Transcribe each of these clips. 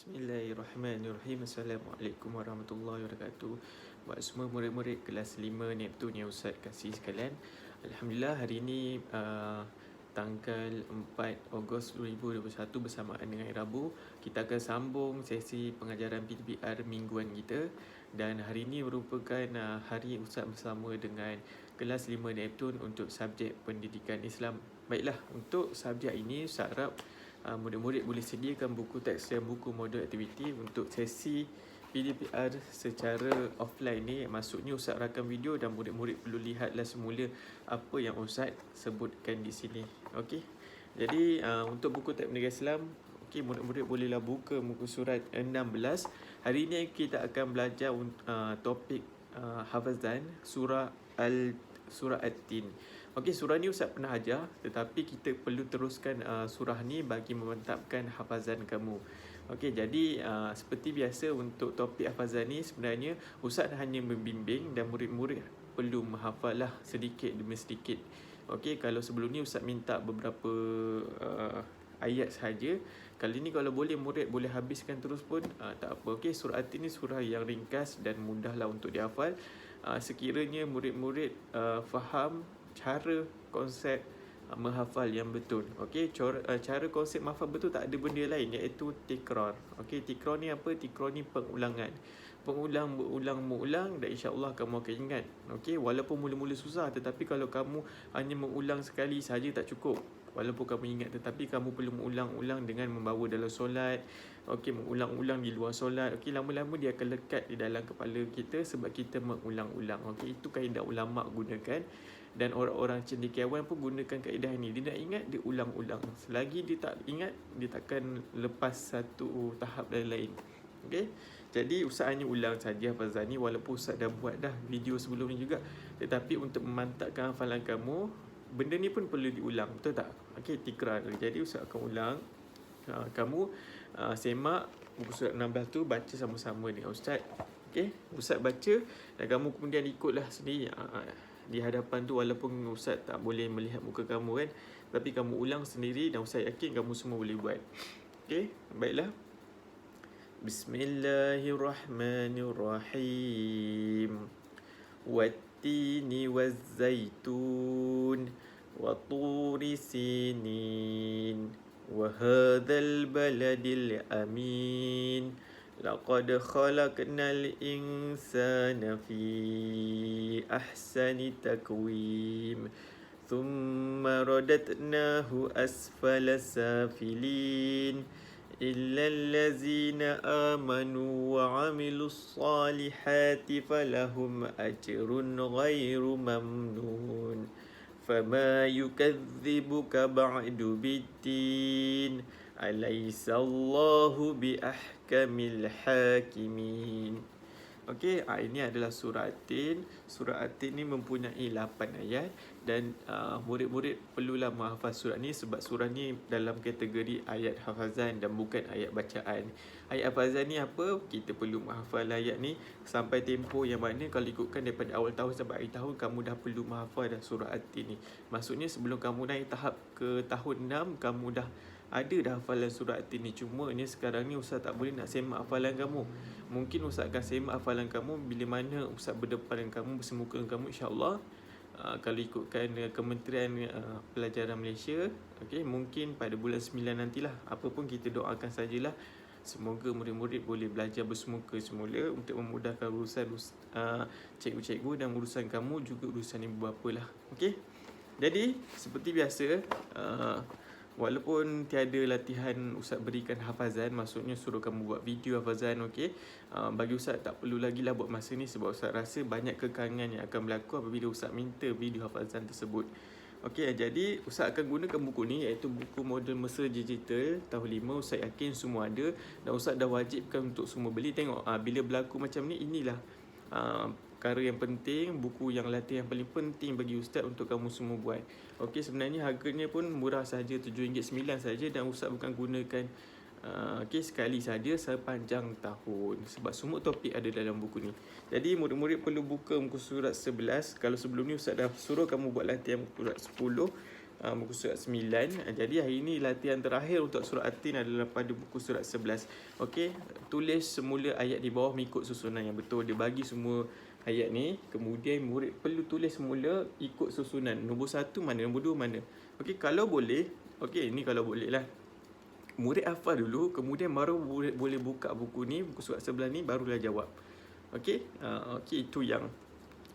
Bismillahirrahmanirrahim. Assalamualaikum warahmatullahi wabarakatuh. Buat semua murid-murid kelas 5 Neptun yang Ustaz kasih sekalian, Alhamdulillah hari ini tanggal 4 Ogos 2021 bersamaan dengan Rabu, kita akan sambung sesi pengajaran PTPR mingguan kita. Dan hari ini merupakan hari Ustaz bersama dengan kelas 5 Neptun untuk subjek pendidikan Islam. Baiklah, untuk subjek ini Ustaz harap murid-murid boleh sediakan buku teks dan buku modul aktiviti untuk sesi PDPR secara offline ni. Maksudnya Ustaz rakam video dan murid-murid perlu lihatlah semula apa yang Ustaz sebutkan di sini. Okey. Jadi untuk buku teks pendidikan Islam, okey, murid-murid bolehlah buka muka surat 16. Hari ini kita akan belajar topik hafazan surah At-Tin. Okey, surah ni Ustaz pernah ajar, tetapi kita perlu teruskan surah ni bagi memantapkan hafazan kamu. Okey, jadi seperti biasa untuk topik hafazan ni sebenarnya Ustaz hanya membimbing dan murid-murid perlu menghafal lah sedikit demi sedikit. Okey, kalau sebelum ni Ustaz minta beberapa ayat sahaja. Kali ni kalau boleh murid boleh habiskan terus pun tak apa. Okey, surah At-Tin ni surah yang ringkas dan mudahlah untuk dihafal. Sekiranya murid-murid faham cara konsep menghafal yang betul. Okey, cara konsep menghafal betul tak ada benda lain iaitu tikrar. Okey, tikrar ni apa? Tikrar ni pengulangan. Mengulang dan insya-Allah kamu akan ingat. Okey, walaupun mula-mula susah, tetapi kalau kamu hanya mengulang sekali saja tak cukup. Walaupun kamu ingat, tetapi kamu perlu mengulang-ulang dengan membawa dalam solat. Okey, mengulang-ulang di luar solat. Okey, lama-lama dia akan lekat di dalam kepala kita sebab kita mengulang-ulang. Okey, itu kaedah ulama gunakan. Dan orang-orang cendekiawan pun gunakan kaedah ini. Dia nak ingat, dia ulang-ulang. Selagi dia tak ingat, dia takkan lepas satu tahap lain-lain. Okey, jadi Ustaz hanya ulang saja hafazan ni, walaupun Ustaz dah buat dah video sebelum ni juga. Tetapi untuk memantapkan hafalan kamu, benda ni pun perlu diulang, betul tak? Okey, tikrar. Jadi Ustaz akan ulang. Kamu semak buku surat 16 tu, baca sama-sama dengan Ustaz. Okey, Ustaz baca dan kamu kemudian ikutlah sendiri di hadapan tu, walaupun Ustaz tak boleh melihat muka kamu kan, tapi kamu ulang sendiri dan Ustaz yakin kamu semua boleh buat. Okey, baiklah. Bismillahirrahmanirrahim. Wattini wazzaitun wa turi sinin wa hadzal baladil amin. Laqad khalaqnal insana fi ahsani taqwim. Thumma radatnahu asfala safilin. إلا الذين آمنوا وعملوا الصالحات فلهم أجر غير ممنون فما يكذبك بعد بالدين أليس الله بأحكم الحاكمين. Okey, ini adalah surah At-Tin. Surah At-Tin ni mempunyai 8 ayat dan murid-murid perlulah menghafal surah ni sebab surah ni dalam kategori ayat hafazan dan bukan ayat bacaan. Ayat hafazan ni apa? Kita perlu menghafal ayat ni sampai tempoh yang mana kalau ikutkan daripada awal tahun sampai akhir tahun, kamu dah perlu menghafal dah surah At-Tin ni. Maksudnya sebelum kamu naik tahap ke tahun 6, kamu dah ada dah hafalan surah At-Tin ni. Cuma ni sekarang ni Ustaz tak boleh nak semak hafalan kamu. Mungkin Ustaz akan semak hafalan kamu bila mana Ustaz berdepan dengan kamu, bersemuka dengan kamu, insya-Allah. Kalau ikutkan Kementerian Pelajaran Malaysia, okey, mungkin pada bulan 9 nantilah. Apa pun kita doakan sajalah semoga murid-murid boleh belajar bersemuka semula untuk memudahkan urusan cikgu-cikgu dan urusan kamu juga urusan ibu bapa lah. Okey. Jadi seperti biasa, walaupun tiada latihan Ustaz berikan hafazan, maksudnya suruh kamu buat video hafazan, okey. Bagi Ustaz tak perlu lagi lah buat masa ni sebab Ustaz rasa banyak kekangan yang akan berlaku apabila Ustaz minta video hafazan tersebut. Okey, jadi Ustaz akan gunakan buku ni iaitu buku model Mesra Digital tahun 5. Ustaz yakin semua ada dan Ustaz dah wajibkan untuk semua beli. Tengok bila berlaku macam ni, inilah perkara yang penting, buku yang latih yang paling penting bagi Ustaz untuk kamu semua buat. Okey, sebenarnya harganya pun murah saja, RM7.9 saja dan Ustaz bukan gunakan sekali saja sepanjang tahun sebab semua topik ada dalam buku ni. Jadi murid-murid perlu buka muka surat 11. Kalau sebelum ni Ustaz dah suruh kamu buat latihan muka surat 10, muka surat 9. Jadi hari ini latihan terakhir untuk surah At-Tin adalah pada buku surat 11. Okey, tulis semula ayat di bawah mengikut susunan yang betul. Dia bagi semua ayat ni, kemudian murid perlu tulis semula ikut susunan. Nombor 1 mana, nombor 2 mana. Okey, kalau boleh, okey, ni kalau boleh lah. Murid hafal dulu, kemudian baru murid boleh buka buku ni, buku surat 11 ni, barulah jawab. Okey, okey, itu yang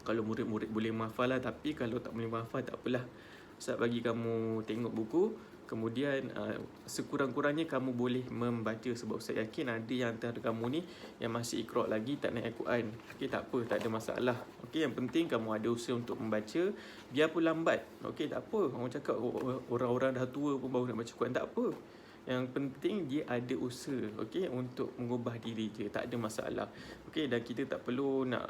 kalau murid-murid boleh menghafal lah. Tapi kalau tak boleh menghafal, tak apalah. Ustaz bagi kamu tengok buku, kemudian sekurang-kurangnya kamu boleh membaca. Sebab Ustaz yakin ada yang antara kamu ni yang masih iqra' lagi, tak naik Al-Quran. Okey, tak apa, tak ada masalah. Okey, yang penting kamu ada usaha untuk membaca, biarpun lambat. Okey, tak apa. Orang cakap orang-orang dah tua pun baru nak baca Quran, tak apa. Yang penting dia ada usaha, okey, untuk mengubah diri je, tak ada masalah. Okey, dan kita tak perlu nak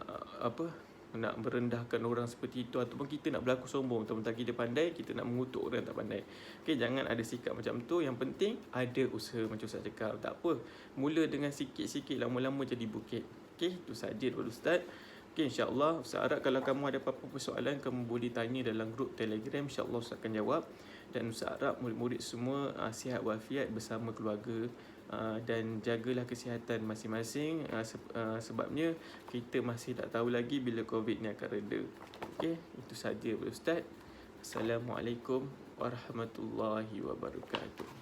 nak merendahkan orang seperti itu, ataupun kita nak berlaku sombong tentang kita pandai, kita nak mengutuk orang tak pandai. Okey, jangan ada sikap macam tu. Yang penting ada usaha, macam Ustaz cakap. Tak apa, mula dengan sikit-sikit, lama-lama jadi bukit. Okey, itu saja daripada Ustaz. Okey, insyaAllah Ustaz harap kalau kamu ada apa-apa persoalan, kamu boleh tanya dalam grup Telegram. InsyaAllah Ustaz akan jawab. Dan Ustaz harap murid-murid semua sihat walafiat bersama keluarga. Dan jagalah kesihatan masing-masing, sebabnya kita masih tak tahu lagi bila COVID ni akan reda. Okey, itu saja Ustaz. Assalamualaikum warahmatullahi wabarakatuh.